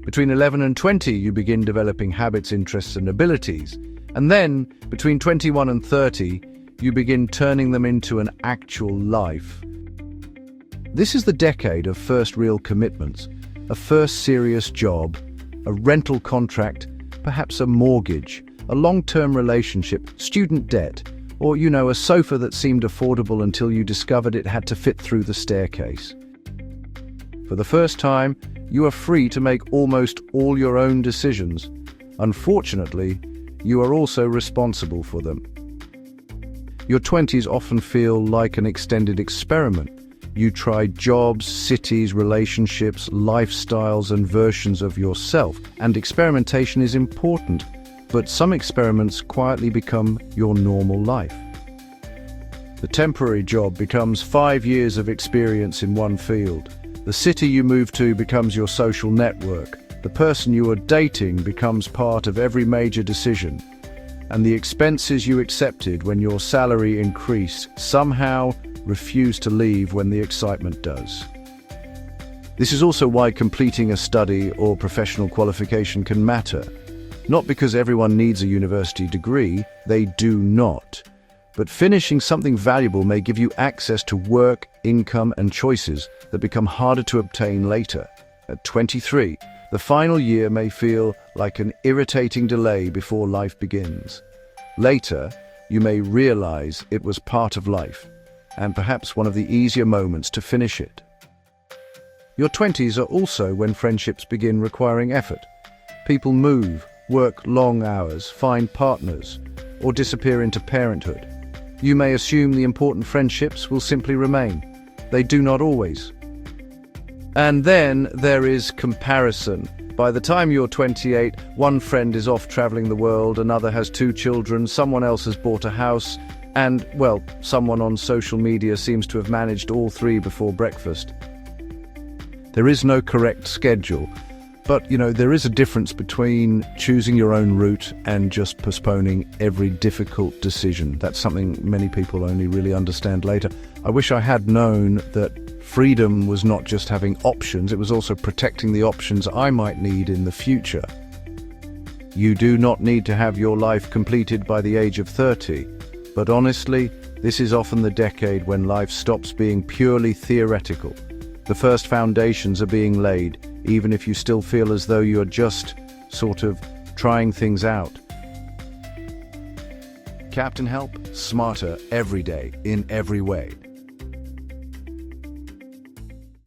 Between 11 and 20, you begin developing habits, interests, and abilities. And then, between 21 and 30, you begin turning them into an actual life. This is the decade of first real commitments, a first serious job, a rental contract, perhaps a mortgage, a long-term relationship, student debt, or, a sofa that seemed affordable until you discovered it had to fit through the staircase. For the first time, you are free to make almost all your own decisions. Unfortunately, you are also responsible for them. Your 20s often feel like an extended experiment. You try jobs, cities, relationships, lifestyles, and versions of yourself. And experimentation is important, but some experiments quietly become your normal life. The temporary job becomes 5 years of experience in one field. The city you move to becomes your social network. The person you are dating becomes part of every major decision. And the expenses you accepted when your salary increased somehow refuse to leave when the excitement does. This is also why completing a study or professional qualification can matter. Not because everyone needs a university degree, they do not. But finishing something valuable may give you access to work, income, and choices that become harder to obtain later. At 23, the final year may feel like an irritating delay before life begins. Later, you may realize it was part of life, and perhaps one of the easier moments to finish it. Your 20s are also when friendships begin requiring effort. People move, work long hours, find partners, or disappear into parenthood. You may assume the important friendships will simply remain. They do not always. And then there is comparison. By the time you're 28, one friend is off traveling the world, another has 2 children, someone else has bought a house, and, well, someone on social media seems to have managed all 3 before breakfast. There is no correct schedule. But, there is a difference between choosing your own route and just postponing every difficult decision. That's something many people only really understand later. I wish I had known that freedom was not just having options, it was also protecting the options I might need in the future. You do not need to have your life completed by the age of 30. But honestly, this is often the decade when life stops being purely theoretical. The first foundations are being laid, even if you still feel as though you're just sort of trying things out. Captain Help, smarter every day, in every way.